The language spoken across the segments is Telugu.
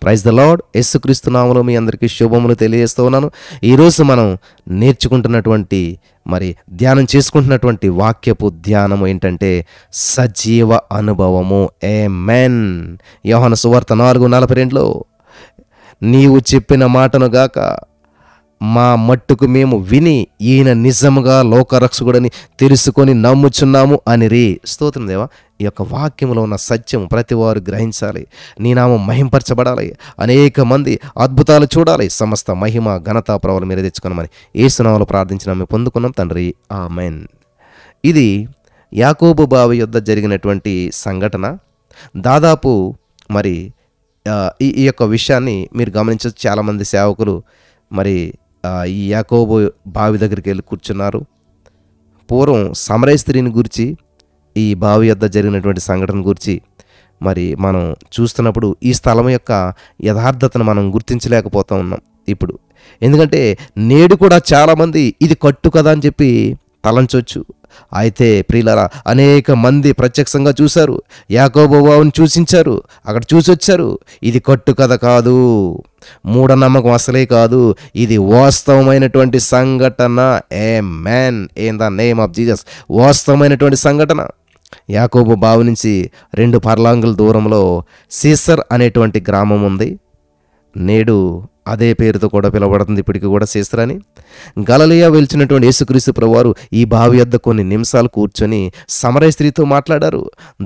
Praise the lord. యేసుక్రీస్తు నామములో మీ అందరికీ శుభములు తెలియజేస్తూ ఉన్నాను. ఈరోజు మనం నేర్చుకుంటున్నటువంటి ధ్యానం చేసుకుంటున్నటువంటి వాక్యపు ధ్యానము ఏంటంటే సజీవ అనుభవము. ఆమేన్. యోహాను సువార్త 4:42 నీవు చెప్పిన మాటను గాక మా మట్టుకు మేము విని ఈయన నిజముగా లోకరక్షకుడని తెలుసుకొని నమ్ముచున్నాము అనిరి. స్తోత్రం దేవా. ఈ యొక్క వాక్యంలో ఉన్న సత్యం ప్రతివారు గ్రహించాలి. నీ నామం మహింపరచబడాలి. అనేక మంది అద్భుతాలు చూడాలి. సమస్త మహిమ ఘనత ప్రభావాలు మీరే తెచ్చుకున్నామని యేసు నామములో ప్రార్థించిన మేము పొందుకున్నాం తండ్రి. ఆమేన్. ఇది యాకోబు బావి యొద్ద జరిగినటువంటి సంఘటన. దాదాపు ఈ యొక్క విషయాన్ని మీరు గమనించవచ్చు. చాలామంది సేవకులు ఈ యాకోబు బావి దగ్గరికి వెళ్ళి కూర్చున్నారు. పూర్వం సమరయ స్త్రీని గురించి, ఈ బావి యొద్ద జరిగినటువంటి సంఘటన గురించి మనం చూస్తున్నప్పుడు ఈ స్థలం యొక్క యథార్థతను మనం గుర్తించలేకపోతూ ఉన్నాం ఇప్పుడు. ఎందుకంటే నేడు కూడా చాలామంది ఇది కట్టు కదా అని చెప్పి తలంచొచ్చు. అయితే ప్రియులారా, అనేక మంది ప్రత్యక్షంగా చూశారు, యాకోబు బావిని చూసించారు, అక్కడ చూసొచ్చారు. ఇది కట్టు కథ కాదు, మూఢనమ్మకం అసలే కాదు, ఇది వాస్తవమైనటువంటి సంఘటన. Amen. In the name of Jesus. వాస్తవమైనటువంటి సంఘటన. యాకోబు బావి నుంచి 2 పర్లాంగుల దూరంలో సీసర్ అనేటువంటి గ్రామం ఉంది. నేడు అదే పేరుతో కూడా పిలువబడుతుంది ఇప్పటికీ కూడా సీసర్ అని. గలిలయ వెళ్చినటువంటి యేసుక్రీస్తు ప్రభువారు ఈ బావి వద్ద కొన్ని నిమిషాలు కూర్చొని సమరయ స్త్రీతో మాట్లాడారు.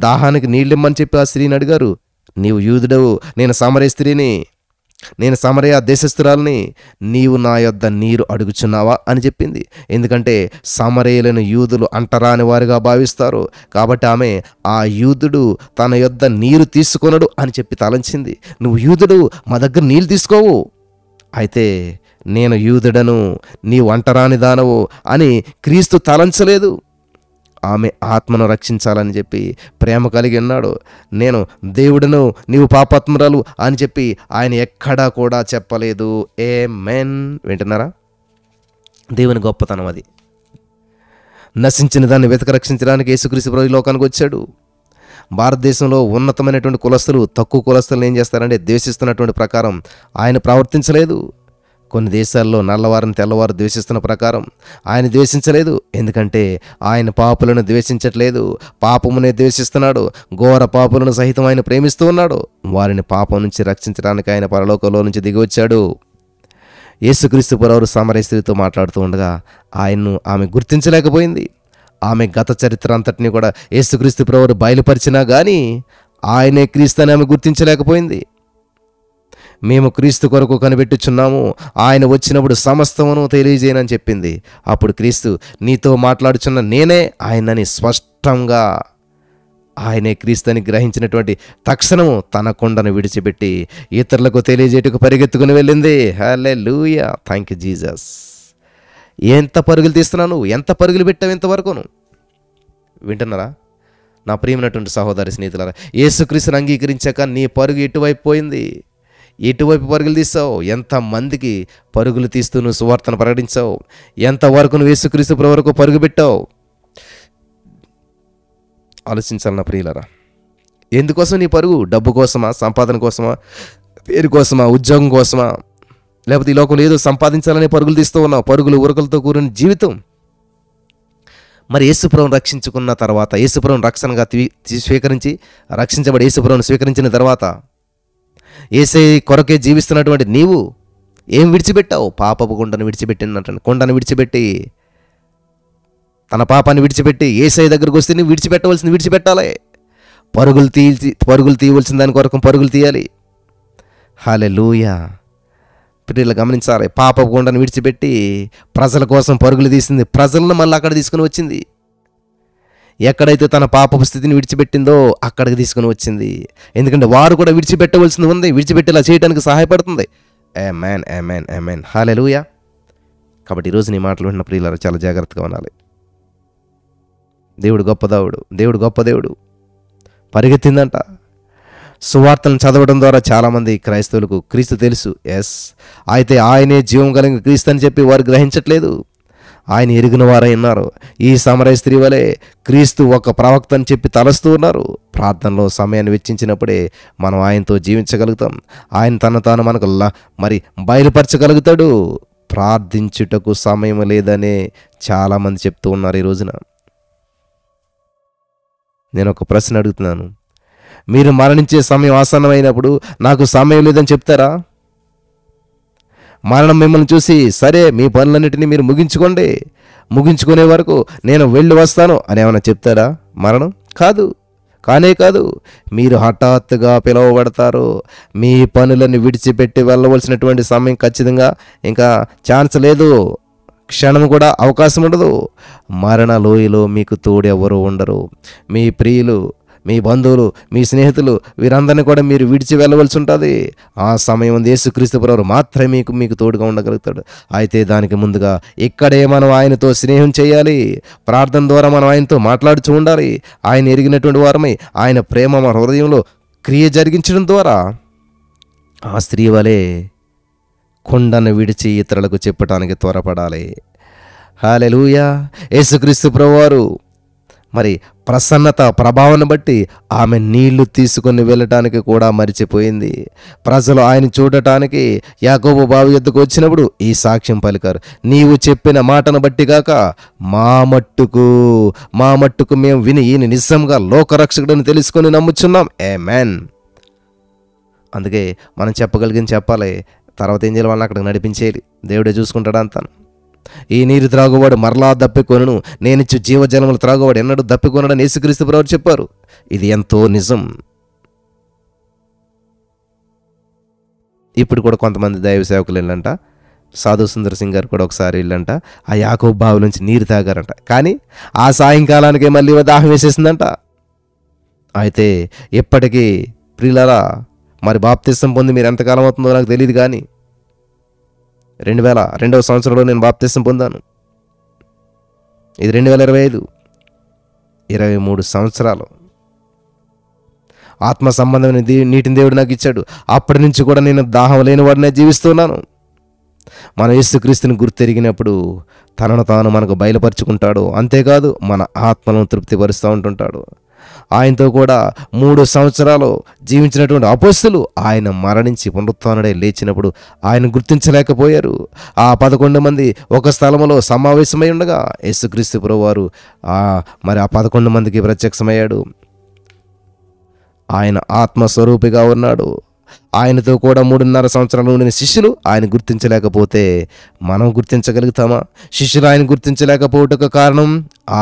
దాహానికి నీళ్ళిమ్మని చెప్పి ఆ స్త్రీని అడిగారు. నీవు యూదుడవు, నేను సమరయ స్త్రీని, నేను సమరయ దేశస్థురాలని, నీవు నా యొద్ద నీరు అడుగుచున్నావా అని చెప్పింది. ఎందుకంటే సమరయులను యూదులు అంటరాని వారిగా భావిస్తారు. కాబట్టి ఆమె ఆ యూదుడు తన యొద్ద నీరు తీసుకొనడు అని చెప్పి తలంచింది. నువ్వు యూదుడు, మా దగ్గర నీళ్ళు తీసుకోవు. అయితే నేను యూదుడను, నీవు అంటరాని దానవు అని క్రీస్తు తలంచలేదు. ఆమె ఆత్మను రక్షించాలని చెప్పి ప్రేమ కలిగి ఉన్నాడు. నేను దేవుడను, నీవు పాపాత్మురాలు అని చెప్పి ఆయన ఎక్కడా కూడా చెప్పలేదు. ఆమేన్. వింటున్నారా? దేవుని గొప్పతనం అది. నశించిన దాన్ని వెతక రక్షించడానికి యేసుక్రీస్తు ప్రభు లోకానికి వచ్చాడు. భారతదేశంలో ఉన్నతమైనటువంటి కులస్తులు తక్కువ కులస్తులను ఏం చేస్తారంటే ద్వేషిస్తున్నటువంటి ప్రకారం ఆయన ప్రవర్తించలేదు. కొన్ని దేశాల్లో నల్లవారిని తెల్లవారు ద్వేషిస్తున్న ప్రకారం ఆయన ద్వేషించలేదు. ఎందుకంటే ఆయన పాపులను ద్వేషించట్లేదు, పాపమునే ద్వేషిస్తున్నాడు. ఘోర పాపులను సహితం ఆయన ప్రేమిస్తూ ఉన్నాడు. వారిని పాపం నుంచి రక్షించడానికి ఆయన పరలోకంలో నుంచి దిగి వచ్చాడు. యేసుక్రీస్తు ప్రభువారు సమరయ స్త్రీతో మాట్లాడుతూ ఉండగా ఆయన్ను ఆమె గుర్తించలేకపోయింది. ఆమె గత చరిత్ర అంతటినీ కూడా యేసుక్రీస్తు ప్రభువారు బయలుపరిచినా కానీ ఆయనే క్రీస్తు అని ఆమె గుర్తించలేకపోయింది. మేము క్రీస్తు కొరకు కనిపెట్టుచున్నాము, ఆయన వచ్చినప్పుడు సమస్తమును తెలియజేయనని చెప్పింది. అప్పుడు క్రీస్తు, నీతో మాట్లాడుచున్న నేనే ఆయనని స్పష్టంగా ఆయనే క్రీస్తుని గ్రహించినటువంటి తక్షణము తన కొండను విడిచిపెట్టి ఇతరులకు తెలియజేయటకు పరిగెత్తుకుని వెళ్ళింది. హల్లెలూయా. Thank you Jesus. ఎంత పరుగులు తీస్తున్నావు నువ్వు? ఎంత పరుగులు పెట్టావు ఇంతవరకును? వింటున్నారా నా ప్రియమైనటువంటి సహోదరి స్నేహితులారా? యేసుక్రీస్తుని అంగీకరించాక నీ పరుగు ఎటువైపు పోయింది? ఎటువైపు పరుగులు తీస్తావు? ఎంతమందికి పరుగులు తీస్తూ నువ్వు సువార్తను ప్రకటించావు? ఎంతవరకు నువ్వు యేసుక్రీస్తు ప్రభు వరకు పరుగు పెట్టావు? ఆలోచించాలి నా ప్రియులారా. ఎందుకోసం నీ పరుగు? డబ్బు కోసమా? సంపాదన కోసమా? పేరు కోసమా? ఉద్యోగం కోసమా? లేకపోతే ఈ లోకంలో ఏదో సంపాదించాలనే పరుగులు తీస్తూ ఉన్నావు? పరుగులు ఉరకలతో కూడిన జీవితం. యేసుప్రభువును రక్షించుకున్న తర్వాత, యేసుప్రభువును రక్షణగా స్వీకరించి రక్షించబడి యేసుప్రభువును స్వీకరించిన తర్వాత యేసే కొరకే జీవిస్తున్నటువంటి నీవు ఏం విడిచిపెట్టావు? పాపపు కొండను విడిచిపెట్టినట్టు, కొండను విడిచిపెట్టి, తన పాపాన్ని విడిచిపెట్టి యేసే దగ్గరకు వస్తే నువ్వు విడిచిపెట్టవలసింది విడిచిపెట్టాలి. పరుగులు తీయవలసిన దాని కొరకు పరుగులు తీయాలి. హల్లెలూయా. పిల్లలు గమనించాలి. పాపపు కొండను విడిచిపెట్టి ప్రజల కోసం పరుగులు తీసింది. ప్రజలను మళ్ళీ అక్కడ తీసుకుని వచ్చింది. ఎక్కడైతే తన పాపపు స్థితిని విడిచిపెట్టిందో అక్కడికి తీసుకుని వచ్చింది. ఎందుకంటే వారు కూడా విడిచిపెట్టవలసింది ఉంది. విడిచిపెట్టేలా చేయడానికి సహాయపడుతుంది. ఆమేన్, ఆమేన్, ఆమేన్. హల్లెలూయా. కాబట్టి ఈరోజు నీ మాటలు విన్న ప్రియులారా చాలా జాగ్రత్తగా ఉండాలి. దేవుడు గొప్ప దేవుడు, దేవుడు గొప్ప దేవుడు. పరిగెత్తిందంట. సువార్తలను చదవడం ద్వారా చాలామంది క్రైస్తవులకు క్రీస్తు తెలుసు. ఎస్. అయితే ఆయనే జీవం కలిగిన క్రీస్తు అని చెప్పి వారు గ్రహించట్లేదు. ఆయన ఎరిగిన వారై ఉన్నారు. ఈ సమరయ స్త్రీ వలె క్రీస్తు ఒక ప్రవక్త అని చెప్పి తలస్తూ ఉన్నారు. ప్రార్థనలో సమయాన్ని వెచ్చించినప్పుడే మనం ఆయనతో జీవించగలుగుతాం. ఆయన తాను మనకు మరి బయలుపరచగలుగుతాడు. ప్రార్థించుటకు సమయం లేదనే చాలామంది చెప్తూ ఉన్నారు ఈ రోజున. నేను ఒక ప్రశ్న అడుగుతున్నాను, మీరు మరణించే సమయం ఆసన్నమైనప్పుడు నాకు సమయం లేదని చెప్తారా? మరణం మిమ్మల్ని చూసి సరే మీ పనులన్నిటినీ మీరు ముగించుకునే వరకు నేను వెళ్ళి వస్తాను అని ఏమైనా చెప్తారా? మరణం కాదు. మీరు హఠాత్తుగా పిలువబడతారు. మీ పనులను విడిచిపెట్టి వెళ్ళవలసినటువంటి సమయం ఖచ్చితంగా ఇంకా ఛాన్స్ లేదు, క్షణం కూడా అవకాశం ఉండదు. మరణ లోయలో మీకు తోడు ఎవరు ఉండరు. మీ ప్రియులు, మీ బంధువులు, మీ స్నేహితులు వీరందరినీ కూడా మీరు విడిచి వెళ్ళవలసి ఉంటుంది. ఆ సమయం యేసుక్రీస్తు ప్రభువు మాత్రమే మీకు తోడుగా ఉండగలుగుతాడు. అయితే దానికి ముందుగా ఇక్కడే మనం ఆయనతో స్నేహం చేయాలి. ప్రార్థన ద్వారా మనం ఆయనతో మాట్లాడుతూ ఉండాలి. ఆయన ఎరిగినటువంటి వారమై ఆయన ప్రేమ మన హృదయంలో క్రియ జరిగించడం ద్వారా ఆ స్త్రీ వలె కొండను విడిచి ఇతరులకు చెప్పటానికి త్వరపడాలి. హల్లెలూయా. యేసుక్రీస్తు ప్రభువారు మరి ప్రసన్నత ప్రభావాన్ని బట్టి ఆమె నీళ్లు తీసుకొని వెళ్ళటానికి కూడా మరిచిపోయింది. ప్రజలు ఆయన చూడటానికి యాకోబు బావి యొద్దకు వచ్చినప్పుడు ఈ సాక్ష్యం పలికారు, నీవు చెప్పిన మాటను బట్టి కాక మా మట్టుకు మేము విని ఈయన నిజంగా లోకరక్షకుడని తెలుసుకొని నమ్ముచున్నాం. ఆమేన్. అందుకే మనం చెప్పగలిగింది చెప్పాలి. తర్వాత ఏం చేయాలి? వాళ్ళని అక్కడికి నడిపించేయాలి. దేవుడే చూసుకుంటాడు అంతాను. ఈ నీరు త్రాగువాడు మరలా దప్పికొనును, నేనిచ్చు జీవజలములు త్రాగువాడు ఎన్నడూ దప్పికొనడని యేసుక్రీస్తు ప్రభువు చెప్పారు. ఇది ఎంతో నిజం. ఇప్పుడు కూడా కొంతమంది దైవ సేవకులు వెళ్ళంట, సాధు సుందర్ సింగ్ గారు కూడా ఒకసారి వెళ్ళంట ఆ యాకోబు బావి నుంచి నీరు తాగారంట. కానీ ఆ సాయంకాలానికి మళ్ళీ దాహం వేసేసిందంట. అయితే ఎప్పటికీ ప్రియులారా, మరి బాప్తిసం పొంది మీరు ఎంతకాలం అవుతుందో నాకు తెలియదు, కానీ 2002వ సంవత్సరంలో నేను బాప్తిసం పొందాను. ఇది 2025, 23 సంవత్సరాలు ఆత్మ సంబంధమైన నీటిని దేవుడు నాకు ఇచ్చాడు. అప్పటి నుంచి కూడా నేను దాహం లేని వాడినే జీవిస్తున్నాను. మన యేసుక్రీస్తుని గుర్తెరిగినప్పుడు తనను తాను మనకు బయలుపరుచుకుంటాడు. అంతేకాదు మన ఆత్మలను తృప్తిపరుస్తూ ఉంటుంటాడు. ఆయనతో కూడా 3 సంవత్సరాలు జీవించినటువంటి అపోస్తలులు ఆయన మరణించి పునరుత్థానుడై లేచినప్పుడు ఆయన గుర్తించలేకపోయారు. ఆ 11 మంది ఒక స్థలంలో సమావేశమై ఉండగా యేసుక్రీస్తు ప్రభువారు మరి ఆ 11 మందికి ప్రత్యక్షమయ్యాడు. ఆయన ఆత్మస్వరూపిగా ఉన్నాడు. ఆయనతో కూడా 3.5 సంవత్సరాలు ఉండిన శిష్యులు ఆయన గుర్తించలేకపోతే మనం గుర్తించగలుగుతామా? శిష్యులు ఆయన గుర్తించలేకపోవటకు కారణం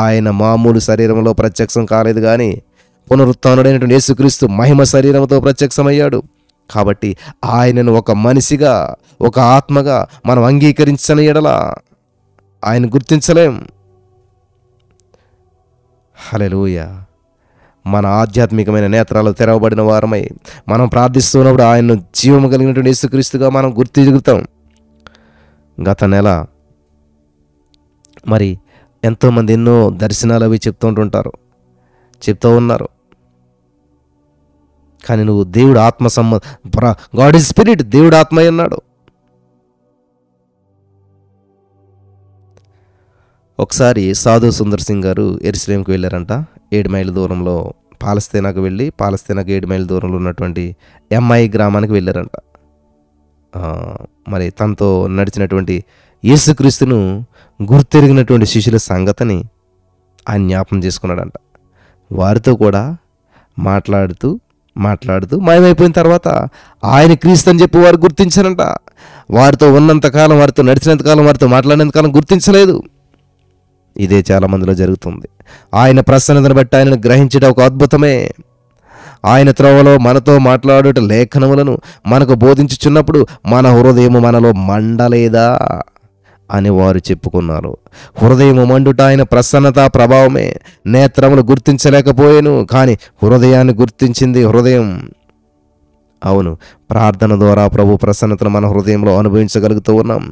ఆయన మామూలు శరీరంలో ప్రత్యక్షం కాలేదు, కానీ పునరుత్థానుడైనటువంటి యేసుక్రీస్తు మహిమ శరీరంతో ప్రత్యక్షమయ్యాడు. కాబట్టి ఆయనను ఒక మనిషిగా, ఒక ఆత్మగా మనం అంగీకరించని ఎడల ఆయన గుర్తించలేం. హల్లెలూయా. మన ఆధ్యాత్మికమైన నేత్రాలు తెరవబడిన వారమై మనం ప్రార్థిస్తున్నప్పుడు ఆయన్ను జీవము కలిగినటువంటి యేసుక్రీస్తుగా మనం గుర్తించుతాం. గత నెల మరి ఎంతోమంది ఎన్నో దర్శనాలు అవి చెప్తూ ఉన్నారు. కానీ నువ్వు దేవుడు ఆత్మ గాడ్ ఈజ్ స్పిరిట్, దేవుడు ఆత్మ అన్నాడు. ఒకసారి సాధు సుందర్ సింగ్ గారు ఎరుసలేంకి వెళ్ళారంట. 7 మైళ్ళ దూరంలో పాలస్తీనాకు వెళ్ళి, పాలస్తీనాకు 7 మైళ్ళ దూరంలో ఉన్నటువంటి ఎంఐ గ్రామానికి వెళ్ళారంట. మరి తనతో నడిచినటువంటి యేసుక్రీస్తును గుర్తెరిగినటువంటి శిష్యుల సంగతిని ఆయన జ్ఞాపకం చేసుకున్నాడంట. వారితో కూడా మాట్లాడుతూ మాయమైపోయిన తర్వాత ఆయన క్రీస్తు అని చెప్పి వారు గుర్తించారంట. వారితో ఉన్నంతకాలం, వారితో నడిచినంతకాలం, వారితో మాట్లాడినంతకాలం గుర్తించలేదు. ఇదే చాలా మందిలో జరుగుతుంది. ఆయన ప్రసన్నతను బట్టి ఆయనను గ్రహించడం ఒక అద్భుతమే. ఆయన త్రోవలో మనతో మాట్లాడుట లేఖనములను మనకు బోధించుచున్నప్పుడు మన హృదయము మనలో మండలేదా అని వారు చెప్పుకున్నారు. హృదయము మండుట ఆయన ప్రసన్నత ప్రభావమే. నేత్రములు గుర్తించలేకపోయాను, కానీ హృదయాన్ని గుర్తించింది హృదయం. అవును, ప్రార్థన ద్వారా ప్రభు ప్రసన్నతను మన హృదయంలో అనుభవించగలుగుతూ ఉన్నాం.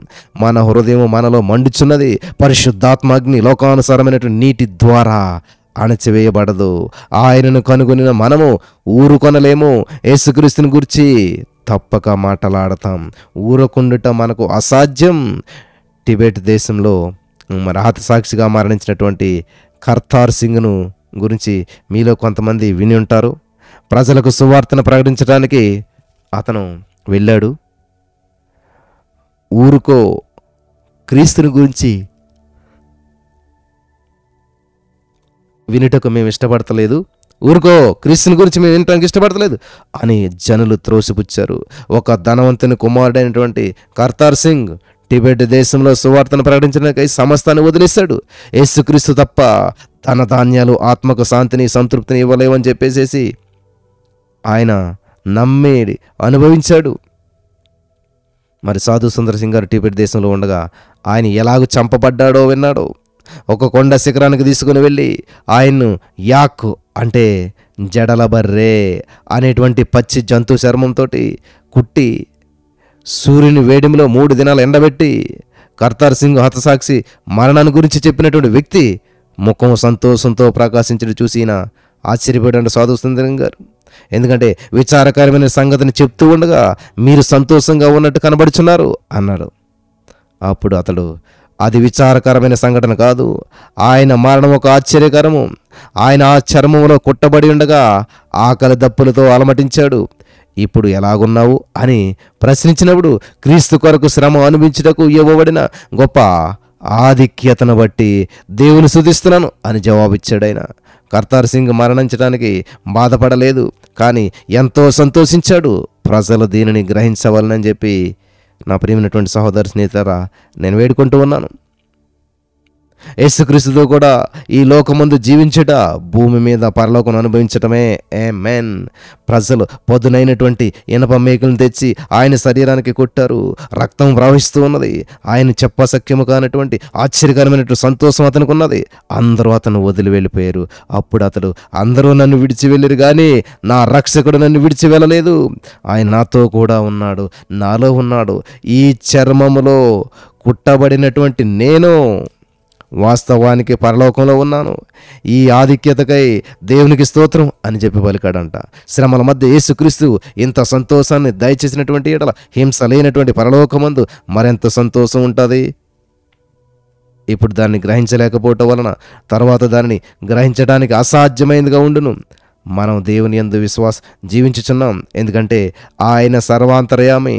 మన హృదయం మనలో మండుచున్నది. పరిశుద్ధాత్మాగ్ని లోకానుసారమైనటువంటి నీటి ద్వారా అణచివేయబడదు. ఆయనను కనుగొనిన మనము ఊరుకొనలేము. యేసుక్రీస్తుని గురించి తప్పక మాట్లాడతాం. ఊరకుండుట మనకు అసాధ్యం. టిబెట్ దేశంలో మరి హతసాక్షిగా మరణించినటువంటి కర్తార్ సింగ్ను గురించి మీలో కొంతమంది విని ఉంటారు. ప్రజలకు సువార్తను ప్రకటించడానికి అతను వెళ్ళాడు. ఊరుకో క్రీస్తుని గురించి వినుటకు మేము ఇష్టపడతలేదు, ఊరుకో క్రీస్తుని గురించి మేము వినటానికి ఇష్టపడతలేదు అని జనులు త్రోసిపుచ్చారు. ఒక ధనవంతుని కుమారుడైనటువంటి కర్తార్ సింగ్ టిబెట్ దేశంలో సువార్తను ప్రకటించడానికి సమస్తాన్ని వదిలేశాడు. యేసుక్రీస్తు తప్ప ధన ధాన్యాలు ఆత్మకు శాంతిని సంతృప్తిని ఇవ్వలేవని చెప్పేసేసి ఆయన నమ్మేడి అనుభవించాడు. మరి సాధు సుందర్ సింగ్ గారు టిబెట్ దేశంలో ఉండగా ఆయన ఎలాగూ చంపబడ్డాడో విన్నాడో. ఒక కొండ శిఖరానికి తీసుకుని వెళ్ళి ఆయన్ను యాక్ అంటే జడల బర్రే అనేటువంటి పచ్చి జంతు చర్మంతో కుట్టి సూర్యుని వేడిమిలో 3 దినాలు ఎండబెట్టి కర్తార్ సింగ్ హతసాక్షి మరణాన్ని గురించి చెప్పినటువంటి వ్యక్తి ముఖం సంతోషంతో ప్రకాశించడం చూసి ఆశ్చర్యపోయాడు సాధు సుందరం గారు. ఎందుకంటే విచారకరమైన సంగతిని చెప్తూ ఉండగా మీరు సంతోషంగా ఉన్నట్టు కనబడుచున్నారు అన్నాడు. అప్పుడు అతడు, అది విచారకరమైన సంఘటన కాదు, ఆయన మరణం ఒక ఆశ్చర్యకరము. ఆయన ఆ చర్మంలో కుట్టబడి ఉండగా ఆకలి దప్పులతో అలమటించాడు. ఇప్పుడు ఎలాగున్నావు అని ప్రశ్నించినప్పుడు క్రీస్తు కొరకు శ్రమ అనుభవించుటకు ఇవ్వబడిన గొప్ప ఆధిక్యతను బట్టి దేవుని స్తుతిస్తున్నాను అని జవాబిచ్చాడు ఆయన. కర్తార్ సింగ్ మరణించడానికి బాధపడలేదు, కానీ ఎంతో సంతోషించాడు. ప్రజలు దీనిని గ్రహించవాలని చెప్పి నా ప్రియమైనటువంటి సహోదర స్నేహితులారా నేను వేడుకుంటూ ఉన్నాను. యేసుక్రీస్తుతో కూడా ఈ లోకమందు జీవించట, భూమి మీద పరలోకం అనుభవించటమే. ఆమేన్. ప్రజలు పొద్దునైనటువంటి ఇనప మేకులను తెచ్చి ఆయన శరీరానికి కొట్టారు. రక్తం ప్రవహిస్తూ ఉన్నది. ఆయన చెప్పసఖ్యము కానటువంటి ఆశ్చర్యకరమైనటువంటి సంతోషం అతనికి ఉన్నది. అందరూ అతను వదిలి వెళ్ళిపోయారు. అప్పుడు అతడు, అందరూ నన్ను విడిచి వెళ్ళరు కానీ నా రక్షకుడు నన్ను విడిచి వెళ్ళలేదు. ఆయన నాతో కూడా ఉన్నాడు, నాలో ఉన్నాడు. ఈ చర్మములో కుట్టబడినటువంటి నేను వాస్తవానికి పరలోకంలో ఉన్నాను. ఈ ఆధిక్యతకై దేవునికి స్తోత్రం అని చెప్పి పలికాడంట. శ్రమల మధ్య యేసుక్రీస్తు ఇంత సంతోషాన్ని దయచేసినటువంటి ఎడల హింస లేనటువంటి పరలోకమందు మరెంత సంతోషం ఉంటుంది. ఇప్పుడు దాన్ని గ్రహించలేకపోవటం వలన తర్వాత దానిని గ్రహించడానికి అసాధ్యమైనదిగా ఉండును. మనం దేవుని యందు విశ్వాసం జీవించుచున్నాం. ఎందుకంటే ఆయన సర్వాంతర్యామి,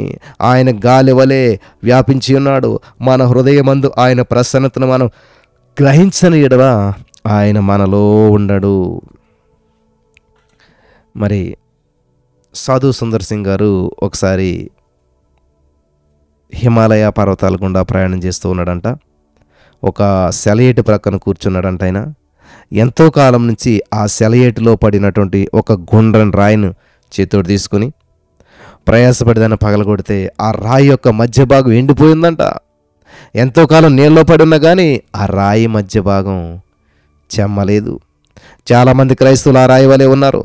ఆయన గాలి వలె వ్యాపించి ఉన్నాడు. మన హృదయమందు ఆయన ప్రసన్నతను మనం గ్రహించని ఎడల ఆయన మనలో ఉండడు. మరి సాధు సుందర్ సింగ్ గారు ఒకసారి హిమాలయ పర్వతాల గుండా ప్రయాణం చేస్తూ ఉన్నాడంట. ఒక సెలయేటి ప్రక్కన కూర్చున్నాడంట. ఆయన ఎంతో కాలం నుంచి ఆ సెలయేటిలో పడినటువంటి ఒక గుండ్రని రాయిను చేతితో తీసుకుని ప్రయాసపడి దాన్ని పగలగొడితే ఆ రాయి యొక్క మధ్య భాగం ఎండిపోయిందంట. ఎంతో కాలం నీళ్ళలో పడి ఉన్నా కానీ ఆ రాయి మధ్య భాగం చెమ్మలేదు. చాలామంది క్రైస్తవులు ఆ రాయి వలె ఉన్నారు.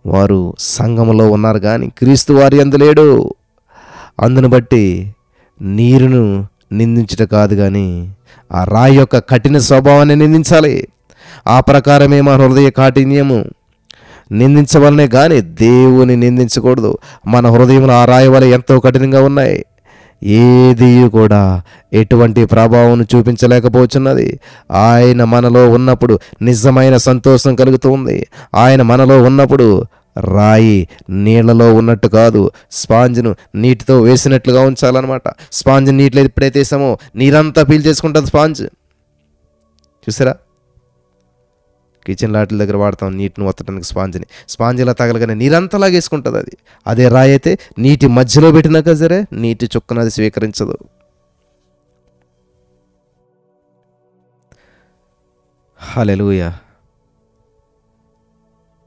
వారు సంఘములో ఉన్నారు కానీ క్రీస్తు వారి యందు లేడు. అందును బట్టి నీరును నిందించట కాదు కానీ ఆ రాయి యొక్క కఠిన స్వభావాన్ని నిందించాలి. ఆ ప్రకారమే మన హృదయ కాఠిన్యము నిందించవలనే కానీ దేవుని నిందించకూడదు. మన హృదయంలో ఆ రాయి వలె ఎంతో కఠినంగా ఉన్నాయి. ఏది కూడా ఎటువంటి ప్రభావం చూపించలేకపోతున్నది. ఆయన మనలో ఉన్నప్పుడు నిజమైన సంతోషం కలుగుతుంది. ఆయన మనలో ఉన్నప్పుడు రాయి నీళ్లలో ఉన్నట్టు కాదు, స్పాంజ్ను నీటితో వేసినట్లుగా ఉంచాలన్నమాట. స్పాంజ్ నీటిలో ఎప్పుడైతే వేసామో నీరంతా పీల్ చేసుకుంటుంది స్పాంజ్. చూసారా, కిచెన్ లాట్ల దగ్గర వాడతాం నీటిని ఒత్తడానికి స్పాంజ్ ఇలా తగలగానే నీరంతా లాగేసుకుంటుంది అది. అదే రాయి అయితే నీటి మధ్యలో పెట్టినాక సరే నీటి చుక్కను అది స్వీకరించదు. హల్లెలూయా.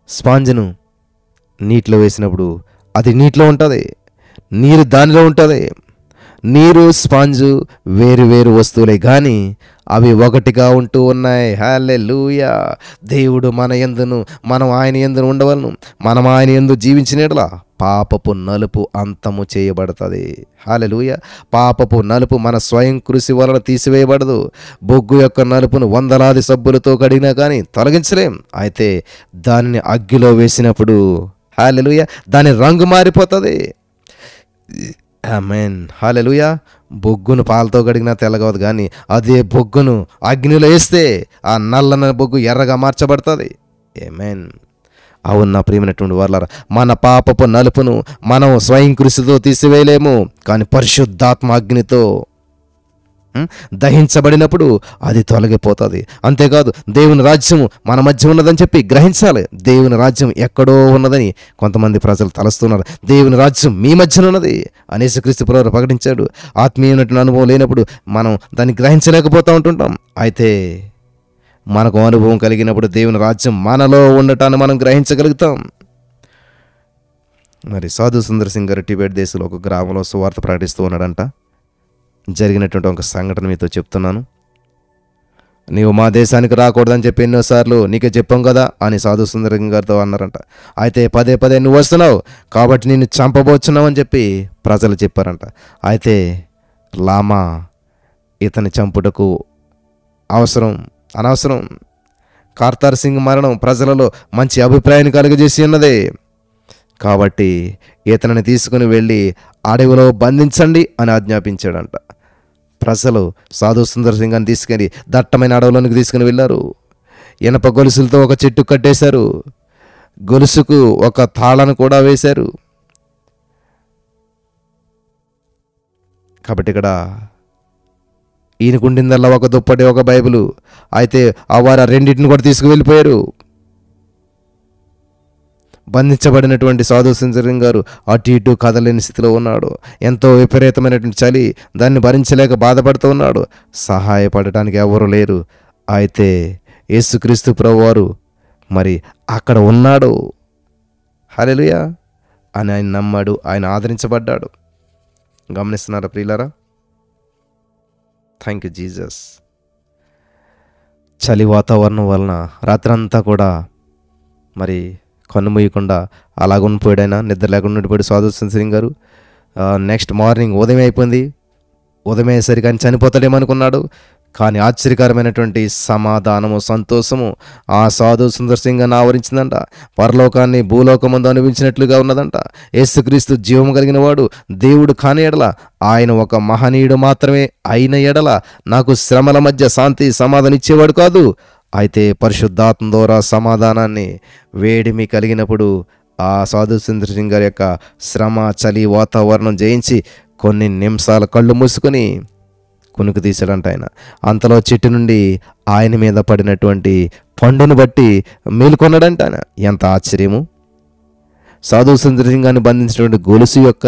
స్పాంజ్ను నీటిలో వేసినప్పుడు అది నీటిలో ఉంటుంది, నీరు దానిలో ఉంటుంది. నీరు స్పాంజు వేరు వేరు వస్తువులే కానీ అవి ఒకటిగా ఉంటూ ఉన్నాయి. హల్లెలూయా. దేవుడు మన యందును మనం ఆయన యందును ఉండవలను. మనం ఆయన యందు జీవించినట్లా పాపపు నలుపు అంతము చేయబడుతుంది. హల్లెలూయా. పాపపు నలుపు మన స్వయం కృషి వలన తీసివేయబడదు. బొగ్గు యొక్క నలుపును వందలాది సబ్బులతో కడిగినా కానీ తొలగించలేం. అయితే దానిని అగ్గిలో వేసినప్పుడు హల్లెలూయా దాని రంగు మారిపోతుంది. ఆమేన్. హల్లెలూయా. బొగ్గును పాలతో కడిగినా తెల్లగవదు, కానీ అదే బొగ్గును అగ్నిలో వేస్తే ఆ నల్లన బొగ్గు ఎర్రగా మార్చబడుతుంది. ఆమేన్. అవును నా ప్రియమైనటువంటి వారలారా, మన పాపపు నలుపును మనం స్వయం కృషితో తీసివేయలేము, కానీ పరిశుద్ధాత్మ అగ్నితో దహించబడినప్పుడు అది తొలగిపోతుంది. అంతేకాదు దేవుని రాజ్యం మన మధ్య ఉన్నదని చెప్పి గ్రహించాలి. దేవుని రాజ్యం ఎక్కడో ఉన్నదని కొంతమంది ప్రజలు తలస్తున్నారు. దేవుని రాజ్యం మీ మధ్యన ఉన్నది అని యేసుక్రీస్తు ప్రభువు ప్రకటించాడు. ఆత్మీయమైన అనుభవం లేనప్పుడు మనం దాన్ని గ్రహించలేకపోతూ ఉంటుంటాం. అయితే మనకు అనుభవం కలిగినప్పుడు దేవుని రాజ్యం మనలో ఉండటాన్ని మనం గ్రహించగలుగుతాం. మరి సాధు సుందర్ సింగ్ గారు టిబెట్ దేశంలో ఒక గ్రామంలో సువార్త ప్రకటిస్తూ ఉన్నాడంట. జరిగినటువంటి ఒక సంఘటన మీతో చెప్తున్నాను. నీవు మా దేశానికి రాకూడదని చెప్పి ఎన్నోసార్లు నీకే చెప్పాం కదా అని సాధు సుందర్ సింగ్ గారితో అన్నారంట. అయితే పదే పదే నువ్వు వస్తున్నావు కాబట్టి నిన్ను చంపబోతున్నావు అని చెప్పి ప్రజలు చెప్పారంట. అయితే లామా ఇతని చంపుటకు అనవసరం కార్తార్ సింగ్ మరణం ప్రజలలో మంచి అభిప్రాయాన్ని కలుగజేసి ఉన్నది. కాబట్టి ఇతనిని తీసుకుని వెళ్ళి అడవిలో బంధించండి అని ఆజ్ఞాపించాడంట. ప్రజలు సాధు సుందర్ సింగ్ అని తీసుకెళ్ళి దట్టమైన అడవిలోనికి తీసుకుని వెళ్ళారు. ఇనప గొలుసులతో ఒక చెట్టు కట్టేశారు. గొలుసుకు ఒక తాళను కూడా వేశారు. కాబట్టి ఇక్కడ ఈయనకుండిందల్లా ఒక దుప్పటి, ఒక బైబిలు. అయితే ఆ వారు రెండింటిని కూడా తీసుకువెళ్ళిపోయారు. బంధించబడినటువంటి సాధు సుందర్ సింగ్ గారు అటు ఇటు కదలేని స్థితిలో ఉన్నాడు. ఎంతో విపరీతమైనటువంటి చలి, దాన్ని భరించలేక బాధపడుతూ ఉన్నాడు. సహాయపడటానికి ఎవరు లేరు. అయితే యేసుక్రీస్తు ప్రభువారు మరి అక్కడ ఉన్నాడు. హల్లెలూయా అని ఆయన నమ్మాడు, ఆయన ఆదరించబడ్డాడు. గమనిస్తున్నారా ప్రియులారా? Thank you Jesus. చలి వాతావరణం వలన రాత్రంతా కూడా మరి కన్ను మూయకుండా అలాగుండిపోయాడైనా, నిద్ర లేకుండా ఉండిపోయాడు సాధు సుందర్ సింగ్ గారు. నెక్స్ట్ మార్నింగ్ ఉదయం అయిపోయింది. ఉదయం అయ్యేసరికి ఆయన చనిపోతాడేమనుకున్నాడు. కానీ ఆశ్చర్యకరమైనటువంటి సమాధానము, సంతోషము ఆ సాధు సుందర్ సింగ్ అని ఆవరించిందంట. పరలోకాన్ని భూలోకమందు అనుభవించినట్లుగా ఉన్నదంట. యేసుక్రీస్తు జీవము కలిగిన వాడు, దేవుడు కాని ఎడల ఆయన ఒక మహనీయుడు మాత్రమే అయిన ఎడల నాకు శ్రమల మధ్య శాంతి సమాధానం ఇచ్చేవాడు కాదు. అయితే పరిశుద్ధాత్మ ద్వారా సమాధానాన్ని వేడిమి కలిగినప్పుడు ఆ సాధు సుందర్ సింగ్ గారి యొక్క శ్రమ, చలి వాతావరణం జయించి కొన్ని నిమిషాలు కళ్ళు మూసుకొని కునుకు తీశాడంట ఆయన. అంతలో చెట్టు నుండి ఆయన మీద పడినటువంటి పండును బట్టి మేలుకొన్నాడంట ఆయన. ఎంత ఆశ్చర్యము! సాధు సుందర్ సింగ్ గారిని బంధించినటువంటి గొలుసు యొక్క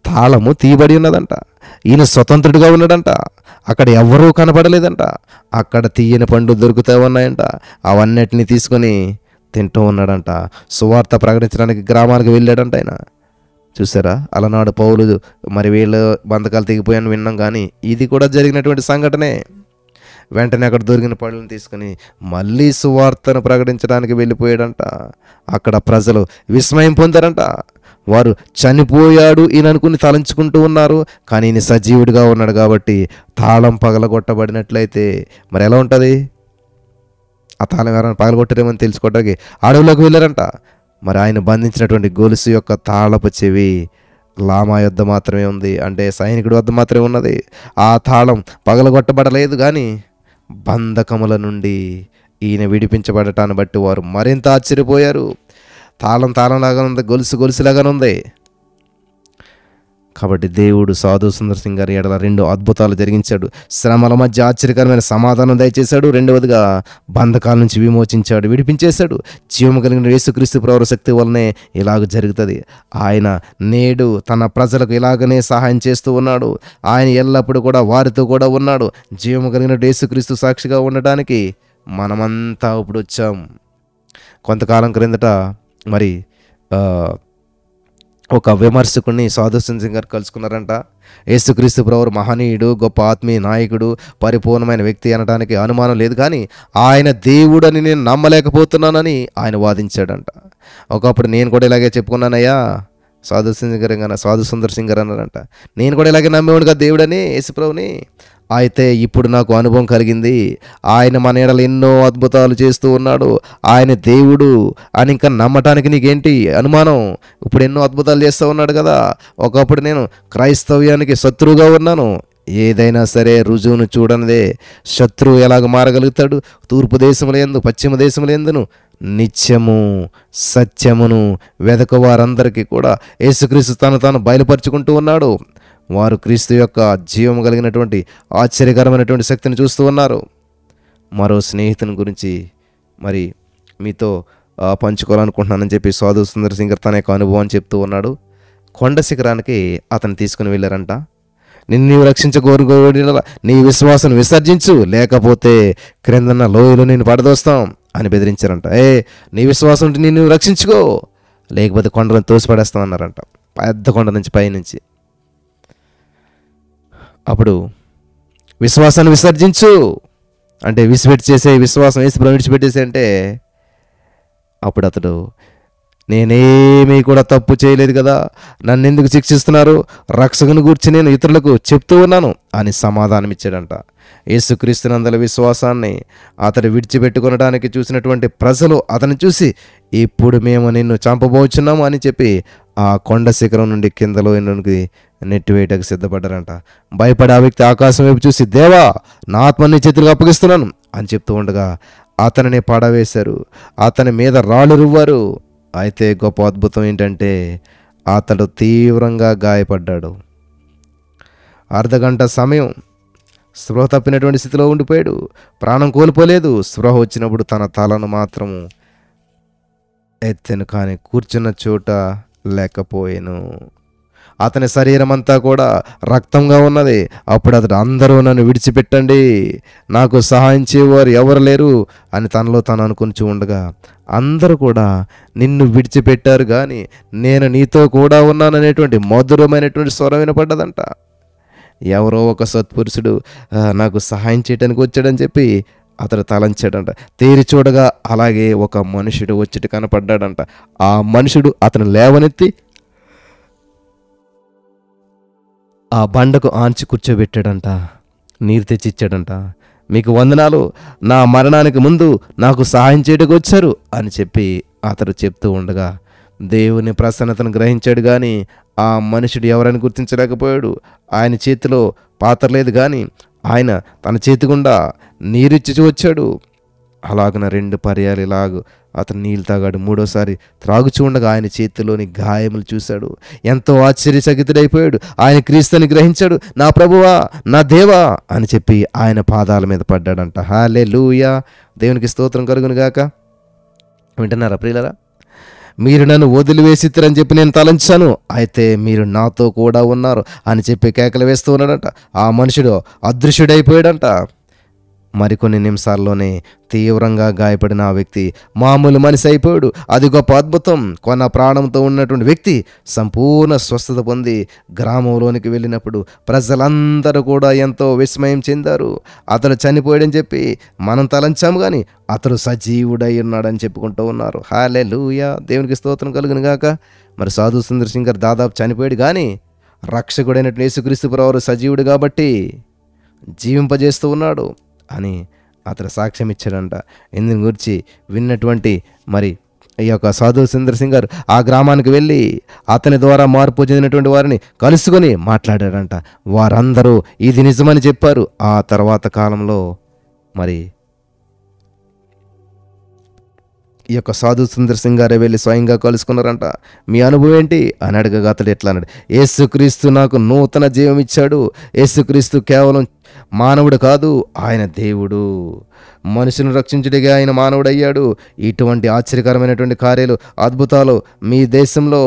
తాళము తీయబడి ఉన్నదంట. ఈయన స్వతంత్రుడిగా ఉన్నాడంట. అక్కడ ఎవరూ కనపడలేదంట. అక్కడ తీయని పండు దొరుకుతూ ఉన్నాయంట. అవన్నిటిని తీసుకొని తింటూ ఉన్నాడంట. సువార్త ప్రకటించడానికి గ్రామాలకు వెళ్ళాడంట ఆయన. చూసారా, అలనాడు పౌలు మరి వీళ్ళు బంధకాలు తెగిపోయాను విన్నాం, కానీ ఇది కూడా జరిగినటువంటి సంఘటనే. వెంటనే అక్కడ దొరికిన పళ్ళను తీసుకుని మళ్ళీ సువార్తను ప్రకటించడానికి వెళ్ళిపోయాడంట. అక్కడ ప్రజలు విస్మయం పొందారంట. వారు చనిపోయాడు ఈయన అనుకుని తలంచుకుంటూ ఉన్నారు, కానీ ఈయన సజీవుడిగా ఉన్నాడు. కాబట్టి తాళం పగలగొట్టబడినట్లయితే మరి ఎలా ఉంటుంది? ఆ తాళం ఎవరైనా పగలగొట్టారేమని తెలుసుకోవడానికి అడవిలోకి వెళ్ళారంట. మరి ఆయన బంధించినటువంటి గొలుసు యొక్క తాళపు చెవి లామా యొద్ద మాత్రమే ఉంది, అంటే సైనికుడి వద్ద మాత్రమే ఉన్నది. ఆ తాళం పగలగొట్టబడలేదు, కానీ బంధకముల నుండి ఈయన విడిపించబడటాన్ని బట్టి వారు మరింత ఆశ్చర్యపోయారు. తాళంలాగానే ఉంది, గొలుసులాగానే ఉంది. కాబట్టి దేవుడు సాధు సుందర్ సింగ్ గారి ఎడల 2 అద్భుతాలు జరిగించాడు. శ్రమల మధ్య ఆశ్చర్యకరమైన సమాధానం దయచేశాడు. రెండవదిగా బంధకాల నుంచి విమోచించాడు, విడిపించేశాడు. జీవము కలిగిన యేసుక్రీస్తు ప్రభువు శక్తి వల్లనే ఇలాగ జరుగుతుంది. ఆయన నేడు తన ప్రజలకు ఇలాగనే సహాయం చేస్తూ ఉన్నాడు. ఆయన ఎల్లప్పుడూ కూడా వారితో కూడా ఉన్నాడు. జీవము కలిగిన యేసుక్రీస్తు సాక్షిగా ఉండటానికి మనమంతా ఇప్పుడు వచ్చాం. కొంతకాలం క్రిందట మరి ఒక విమర్శకుడిని సాధు సుందర్ సింగ్ గారు కలుసుకున్నారంట. యేసుక్రీస్తు ప్రభువు మహనీయుడు, గొప్ప ఆత్మీయ నాయకుడు, పరిపూర్ణమైన వ్యక్తి అనడానికి అనుమానం లేదు, కానీ ఆయన దేవుడని నేను నమ్మలేకపోతున్నానని ఆయన వాదించాడంట. ఒకప్పుడు నేను కూడా ఇలాగే చెప్పుకున్నానయ్యా, సాధు సుందర్ సింగ్ గారు అన్నారంట. నేను కూడా ఇలాగే నమ్మేవాడుగా దేవుడని, యేసు ప్రభుని. అయితే ఇప్పుడు నాకు అనుభవం కలిగింది. ఆయన మన ఎడల ఎన్నో అద్భుతాలు చేస్తూ ఉన్నాడు. ఆయన దేవుడు అని ఇంకా నమ్మటానికి నీకేంటి అనుమానం? ఇప్పుడు ఎన్నో అద్భుతాలు చేస్తూ ఉన్నాడు కదా. ఒకప్పుడు నేను క్రైస్తవ్యానికి శత్రువుగా ఉన్నాను, ఏదైనా సరే రుజువును చూడనిదే శత్రువు ఎలాగ మారగలుగుతాడు? తూర్పు దేశములందు పశ్చిమ దేశములందును నిత్యము సత్యమును వెదకు వారందరికీ కూడా యేసుక్రీస్తు తను తాను బయలుపరుచుకుంటూ ఉన్నాడు. వారు క్రీస్తు యొక్క జీవము కలిగినటువంటి ఆశ్చర్యకరమైనటువంటి శక్తిని చూస్తూ ఉన్నారు. మరో స్నేహితుని గురించి మరి మీతో పంచుకోవాలనుకుంటున్నానని చెప్పి సాధు సుందర్ సింగర్ తన యొక్క అనుభవాన్ని చెప్తూ ఉన్నాడు. కొండ శిఖరానికి అతను తీసుకుని వెళ్ళారంట. నిన్ను నీవు రక్షించగోరుకోడిన నీ విశ్వాసం విసర్జించు, లేకపోతే క్రిందన్న లోయలో నేను పడదోస్తాం అని బెదిరించారంట. నీ విశ్వాసం ఉంటే నిన్ను రక్షించుకో, లేకపోతే కొండలను తోసిపడేస్తాం అన్నారంట, పెద్ద కొండ నుంచి పైనుంచి. అప్పుడు విశ్వాసాన్ని విసర్జించు అంటే విశ్వాసం వేసి విడిచిపెట్టేసి అంటే అప్పుడు అతడు నేనేమీ కూడా తప్పు చేయలేదు కదా, నన్ను ఎందుకు శిక్షిస్తున్నారు? రక్షకుని గురించి నేను ఇతరులకు చెప్తూ ఉన్నాను అని సమాధానం ఇచ్చాడంట. యేసుక్రీస్తునందల విశ్వాసాన్ని అతడు విడిచిపెట్టుకొనడానికి చూసినటువంటి ప్రజలు అతను చూసి ఇప్పుడు మేము నిన్ను చంపబోచున్నాము అని చెప్పి ఆ కొండ శిఖరం నుండి కిందలో నెట్టివేయటకు సిద్ధపడ్డారంట. భయపడి ఆ వ్యక్తి ఆకాశం వైపు చూసి దేవా నా ఆత్మని చేతులకు అప్పగిస్తున్నాను అని చెప్తూ ఉండగా అతనిని పడవేశారు, అతని మీద రాళ్ళు రువ్వారు. అయితే గొప్ప అద్భుతం ఏంటంటే అతడు తీవ్రంగా గాయపడ్డాడు. అర్ధగంట సమయం స్పృహ తప్పినటువంటి స్థితిలో ఉండిపోయాడు. ప్రాణం కోల్పోలేదు. స్పృహ వచ్చినప్పుడు తన తలను మాత్రము ఎత్తెను, కానీ కూర్చున్న చోట లేకపోయాను. అతని శరీరం అంతా కూడా రక్తంగా ఉన్నది. అప్పుడు అతడు అందరూ నన్ను విడిచిపెట్టండి, నాకు సహాయం చేయవారు ఎవరు లేరు అని తనలో తను అనుకుని ఉండగా అందరూ కూడా నిన్ను విడిచిపెట్టారు కానీ నేను నీతో కూడా ఉన్నాననేటువంటి మధురమైనటువంటి స్వరం వినపడ్డదంట. ఎవరో ఒక సత్పురుషుడు నాకు సహాయం చేయడానికి వచ్చాడని చెప్పి అతడు తలంచాడంట. తేరి చూడగా అలాగే ఒక మనుషుడు వచ్చి కనపడ్డాడంట. ఆ మనుషుడు అతను లేవనెత్తి ఆ బండకు ఆంచి కూర్చోబెట్టాడంట. నీరు తెచ్చిచ్చాడంట. మీకు వందనాలు, నా మరణానికి ముందు నాకు సహాయం చేయడానికి వచ్చారు అని చెప్పి అతడు చెప్తూ ఉండగా దేవుని ప్రసన్నతను గ్రహించాడు కానీ ఆ మనుషుడు ఎవరని గుర్తించలేకపోయాడు. ఆయన చేతిలో పాత్ర లేదు కానీ ఆయన తన చేతి గుండా నీరిచ్చి వచ్చాడు. అలాగన 2 పర్యాలు ఇలాగ అతను నీళ్ళు తాగాడు. 3వసారి త్రాగుచూ ఉండగా ఆయన చేతిలోని గాయములు చూశాడు. ఎంతో ఆశ్చర్యచకితుడైపోయాడు. ఆయన క్రీస్తుని గ్రహించాడు. నా ప్రభువా, నా దేవా అని చెప్పి ఆయన పాదాల మీద పడ్డాడంట. హల్లెలూయా, దేవునికి స్తోత్రం కలుగును గాక. వింటున్నారా ప్రియులారా? మీరు నన్ను వదిలివేసిద్దరని చెప్పి నేను తలంచాను, అయితే మీరు నాతో కూడా ఉన్నారు అని చెప్పి కేకలు వేస్తూ ఉన్నాడంట. ఆ మనుషుడు అదృశ్యుడైపోయాడంట. మరికొన్ని నిమిషాల్లోనే తీవ్రంగా గాయపడిన ఆ వ్యక్తి మామూలు మనిషి అయిపోయాడు. అది గొప్ప అద్భుతం. కొన్న ప్రాణంతో ఉన్నటువంటి వ్యక్తి సంపూర్ణ స్వస్థత పొంది గ్రామంలోనికి వెళ్ళినప్పుడు ప్రజలందరూ కూడా ఎంతో విస్మయం చెందారు. అతడు చనిపోయాడని చెప్పి మనం తలంచాము కానీ అతడు సజీవుడై ఉన్నాడని చెప్పుకుంటూ ఉన్నారు. హల్లెలూయా, దేవునికి స్తోత్రం కలుగును గాక. మరి సాధు సుందర్ సింగర్ దాదాపు చనిపోయాడు కానీ రక్షకుడైనటువంటి యేసుక్రీస్తు ప్రభువు సజీవుడు కాబట్టి జీవింపజేస్తూ ఉన్నాడు అని అతను సాక్ష్యం ఇచ్చాడంట. ఇందుని గురించి విన్నటువంటి మరి ఈ యొక్క సాధు సుందర్ సింగర్ ఆ గ్రామానికి వెళ్ళి అతని ద్వారా మార్పు చెందినటువంటి వారిని కలుసుకొని మాట్లాడాడంట. వారందరూ ఇది నిజమని చెప్పారు. ఆ తర్వాత కాలంలో మరి ఈ యొక్క సాధు సుందర్ సింగ్ గారే వెళ్ళి స్వయంగా కలుసుకున్నారంట. మీ అనుభవం ఏంటి అని అడగగా అతడు ఎట్లా అన్నాడు, యేసుక్రీస్తు నాకు నూతన జీవం ఇచ్చాడు. యేసుక్రీస్తు కేవలం మానవుడు కాదు, ఆయన దేవుడు. మనుషులను రక్షించుడిగా ఆయన మానవుడయ్యాడు. ఇటువంటి ఆశ్చర్యకరమైనటువంటి కార్యాలు, అద్భుతాలు మీ దేశంలో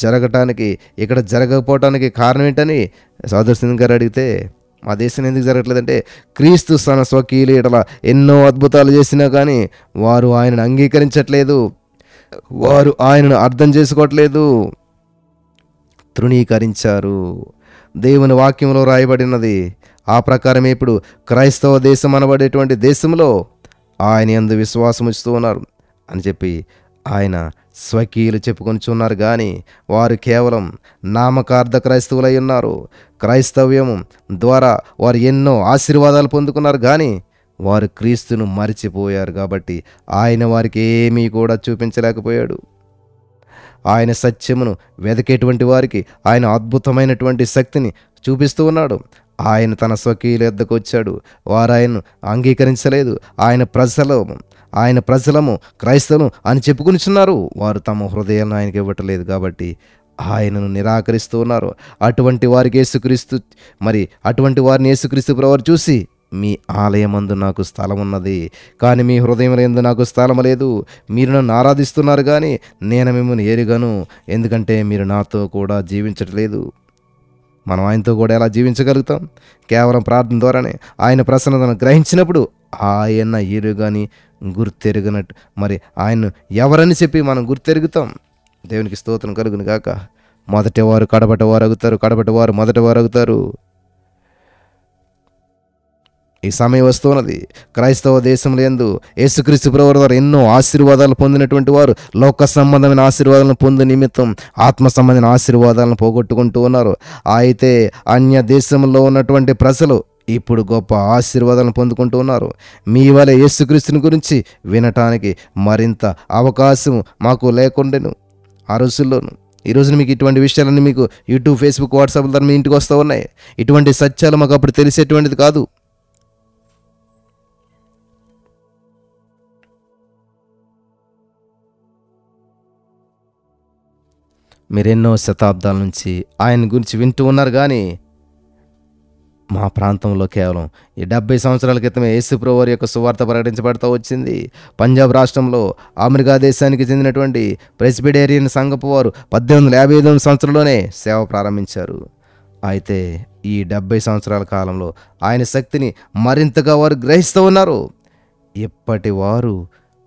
జరగటానికి, ఇక్కడ జరగకపోవటానికి కారణం ఏంటని సాధు సింగ్ గారు అడిగితే మా దేశం ఎందుకు జరగట్లేదంటే క్రీస్తు తన స్వకీయుల ఎడల ఎన్నో అద్భుతాలు చేసినా కానీ వారు ఆయనను అంగీకరించట్లేదు, వారు ఆయనను అర్థం చేసుకోవట్లేదు, తృణీకరించారు. దేవుని వాక్యంలో రాయబడినది ఆ ప్రకారమే ఇప్పుడు క్రైస్తవ దేశం అనబడేటువంటి దేశంలో ఆయన యందు విశ్వాసం ఉంచుతూ ఉన్నారు అని చెప్పి ఆయన స్వకీయులు చెప్పుకొనిచున్నారు కానీ వారు కేవలం నామకార్థ క్రైస్తవులై ఉన్నారు. క్రైస్తవ్యం ద్వారా వారు ఎన్నో ఆశీర్వాదాలు పొందుకున్నారు కానీ వారు క్రీస్తును మరిచిపోయారు కాబట్టి ఆయన వారికి ఏమీ కూడా చూపించలేకపోయాడు. ఆయన సత్యమును వెదకేటువంటి వారికి ఆయన అద్భుతమైనటువంటి శక్తిని చూపిస్తూ ఉన్నాడు. ఆయన తన స్వకీయుల యొద్దకు వచ్చాడు, వారు ఆయన్ను అంగీకరించలేదు. ఆయన ప్రజలము క్రైస్తవులు అని చెప్పుకొనిచున్నారు, వారు తమ హృదయాలను ఆయనకి ఇవ్వటలేదు, కాబట్టి ఆయనను నిరాకరిస్తూ ఉన్నారు. అటువంటి వారికి అటువంటి వారిని యేసుక్రీస్తు ప్రభువారు చూసి, మీ ఆలయమందు నాకు స్థలం ఉన్నది, కానీ మీ హృదయముల యందు నాకు స్థలం లేదు. మీరు నన్ను ఆరాధిస్తున్నారు, కానీ నేను మిమ్మల్ని ఎరుగను, ఎందుకంటే మీరు నాతో కూడా జీవించట్లేదు. మనం ఆయనతో కూడా ఎలా జీవించగలుగుతాం? కేవలం ప్రార్థన ద్వారానే. ఆయన ప్రసన్నతను గ్రహించినప్పుడు ఆయన ఎరుగని గుర్తెరుగనట్టు మరి ఆయన్ను ఎవరని చెప్పి మనం గుర్తెరుగుతాం. దేవునికి స్తోత్రం కలుగును గాక. మొదటివారు కడపటివారు అగుతారు, కడపటివారు మొదటివారు అగుతారు. ఈ సమయం వస్తున్నది. క్రైస్తవ దేశంలో యందు యేసుక్రీస్తు ప్రభువు ద్వారా ఎన్నో ఆశీర్వాదాలు పొందినటువంటి వారు లోక సంబంధమైన ఆశీర్వాదాలను పొందే నిమిత్తం ఆత్మ సంబంధమైన ఆశీర్వాదాలను పోగొట్టుకుంటూ ఉన్నారు. అయితే అన్య దేశంలో ఉన్నటువంటి ప్రజలు ఇప్పుడు గొప్ప ఆశీర్వాదాలను పొందుకుంటూ ఉన్నారు. మీ వలె యేసుక్రీస్తుని గురించి వినటానికి మరింత అవకాశం మాకు లేకుండెను ఆ రోజుల్లోనూ. ఈ రోజున మీకు ఇటువంటి విషయాలన్నీ మీకు యూట్యూబ్, ఫేస్బుక్, వాట్సాప్ ద్వారా మీ ఇంటికి వస్తూ ఉన్నాయి. ఇటువంటి సత్యాలు మాకు అప్పుడు తెలిసేటువంటిది కాదు. మీరెన్నో శతాబ్దాల నుంచి ఆయన గురించి వింటూ ఉన్నారు, కానీ మా ప్రాంతంలో కేవలం ఈ 70 సంవత్సరాల క్రితమే యేసుప్రభువు వారి యొక్క సువార్త ప్రకటించబడుతూ వచ్చింది. పంజాబ్ రాష్ట్రంలో అమెరికా దేశానికి చెందినటువంటి ప్రెస్బిటేరియన్ సంఘపు వారు 1859 సంవత్సరంలోనే సేవ ప్రారంభించారు. అయితే ఈ 70 సంవత్సరాల కాలంలో ఆయన శక్తిని మరింతగా వారు గ్రహిస్తూ ఉన్నారు. ఇప్పటి వారు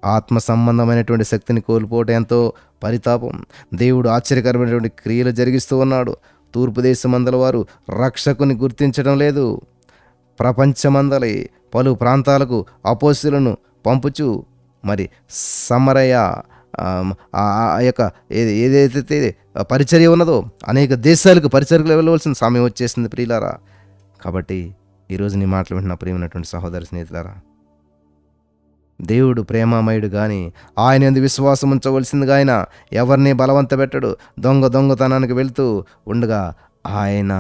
ఆత్మ సంబంధమైనటువంటి శక్తిని కోల్పోవటం ఎంతో పరితాపం. దేవుడు ఆశ్చర్యకరమైనటువంటి క్రియలు జరిగిస్తూ ఉన్నాడు. తూర్పు దేశమందల వారు రక్షకుని గుర్తించడం లేదు. ప్రపంచమందలి పలు ప్రాంతాలకు అపోస్తులను పంపుచు మరి సమరయ యొక్క ఏదైతే పరిచర్య ఉన్నదో అనేక దేశాలకు పరిచర్యలు వెళ్ళవలసిన సమయం వచ్చేసింది ప్రియులారా. కాబట్టి ఈరోజు నీ మాటలు వింటున్న ప్రియమైనటువంటి సహోదర స్నేహితులారా, దేవుడు ప్రేమామయుడు, కానీ ఆయన యందు విశ్వాసం ఉంచవలసిందిగా ఆయన ఎవరిని బలవంత పెట్టడు. దొంగతనానికి వెళ్తూ ఉండగా ఆయన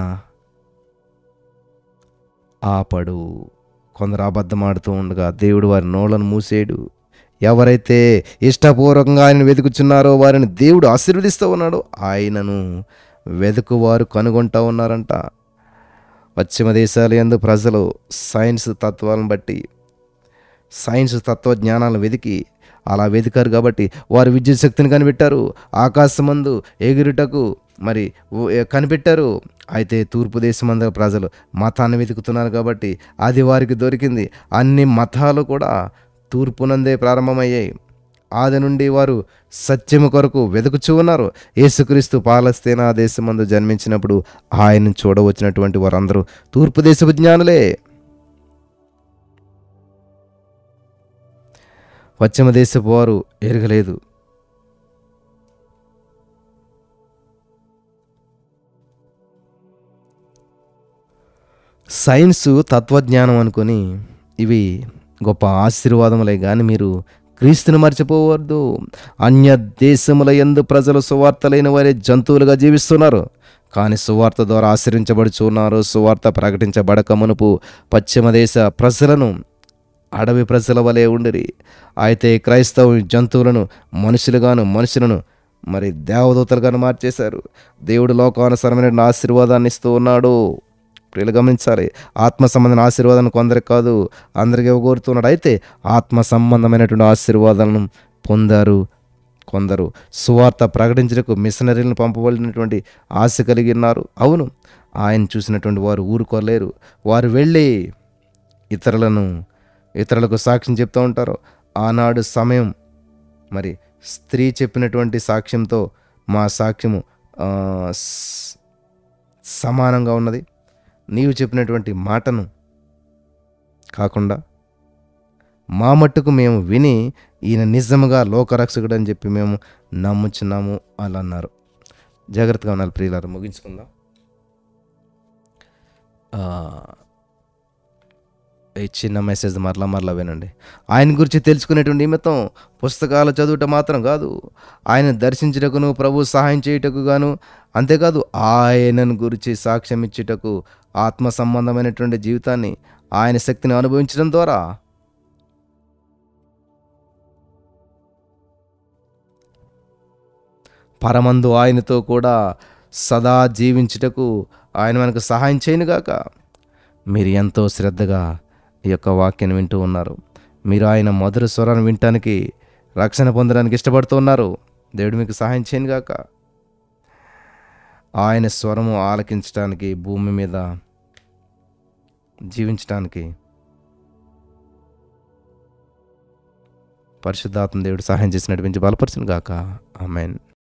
ఆపడు. కొందరు అబద్ధమాడుతూ ఉండగా దేవుడు వారి నోళ్లను మూసేడు. ఎవరైతే ఇష్టపూర్వకంగా ఆయన వెతుకుచున్నారో వారిని దేవుడు ఆశీర్వదిస్తూ ఉన్నాడు. ఆయనను వెతుకువారు కనుగొంటూ ఉన్నారంట. పశ్చిమ దేశాల యందు ప్రజలు సైన్స్ తత్వజ్ఞానాలను అలా వెతికారు, కాబట్టి వారు విద్యుత్ శక్తిని కనిపెట్టారు. ఆకాశమందు ఎగురుటకు మరి కనిపెట్టారు. అయితే తూర్పు దేశమందు ప్రజలు మతాన్ని వెతుకుతున్నారు, కాబట్టి అది వారికి దొరికింది. అన్ని మతాలు కూడా తూర్పునందే ప్రారంభమయ్యాయి. ఆది నుండి వారు సత్యము కొరకు వెతుకుచూ ఉన్నారు. యేసుక్రీస్తు పాలస్తీనా దేశమందు జన్మించినప్పుడు ఆయనను చూడవచ్చినటువంటి వారందరూ తూర్పు దేశపు జ్ఞానులే. పశ్చిమ దేశపు వారు ఎరగలేదు. సైన్సు తత్వజ్ఞానం అనుకొని ఇవి గొప్ప ఆశీర్వాదములే, కానీ మీరు క్రీస్తుని మర్చిపోవద్దు. అన్య దేశముల యందు ప్రజలు సువార్త లేని వారే జంతువులుగా జీవిస్తున్నారు, కానీ సువార్త ద్వారా ఆశ్రయించబడుచున్నారు. సువార్త ప్రకటించబడక మునుపు పశ్చిమ దేశ ప్రజలను అడవి ప్రజల వలె ఉండిరి. అయితే క్రైస్తవ జంతువులను మనుషులను మరి దేవదూతలుగాను మార్చేశారు. దేవుడు లోకానుసారమైన ఆశీర్వాదాన్ని ఇస్తూ ఉన్నాడు. ప్రియులు గమనించాలి, ఆత్మ సంబంధమైన ఆశీర్వాదాన్ని కొందరికి కాదు అందరికి ఇవ్వగోరుతున్నాడు. అయితే ఆత్మ సంబంధమైనటువంటి ఆశీర్వాదాలను పొందారు కొందరు. సువార్త ప్రకటించడానికి మిషనరీలను పంపబడినటువంటి ఆశ కలిగి ఉన్నారు. అవును, ఆయన చూసినటువంటి వారు ఊరుకోలేరు. వారు వెళ్ళి ఇతరులకు సాక్ష్యం చెప్తూ ఉంటారు. ఆనాడు సమయం మరి స్త్రీ చెప్పినటువంటి సాక్ష్యంతో మా సాక్ష్యము సమానంగా ఉన్నది. నీవు చెప్పినటువంటి మాటను కాకుండా మా మట్టుకు మేము విని ఈయన నిజముగా లోకరక్షకుడు అని చెప్పి మేము నమ్ముచున్నాము అలా అన్నారు. జాగ్రత్తగా ఉన్నారు ప్రియులారా. ముగించుకుందాం. ఈ చిన్న మెసేజ్ మరలా మరలా వినండి. ఆయన గురించి తెలుసుకునేటువంటి నిమిత్తం పుస్తకాలు చదువుట మాత్రం కాదు, ఆయన దర్శించుటకును ప్రభు సహాయం చేయుటకు గాను, అంతేకాదు ఆయనను గురించి సాక్ష్యం ఇచ్చుటకు ఆత్మ సంబంధమైనటువంటి జీవితాన్ని, ఆయన శక్తిని అనుభవించడం ద్వారా పరమందు ఆయనతో కూడా సదా జీవించుటకు ఆయన మనకు సహాయం చేయనుగాక. మీరు ఎంతో శ్రద్ధగా ఈ యొక్క వాక్యాన్ని వింటూ ఉన్నారు. మీరు ఆయన మధుర స్వరాన్ని వినటానికి, రక్షణ పొందడానికి ఇష్టపడుతూ ఉన్నారు. దేవుడు మీకు సహాయం చేయనుగాక. ఆయన స్వరము ఆలకించడానికి, భూమి మీద జీవించడానికి పరిశుద్ధాత్మ దేవుడు సహాయం చేసి నడిపించి బలపరచును గాక. ఆమేన్.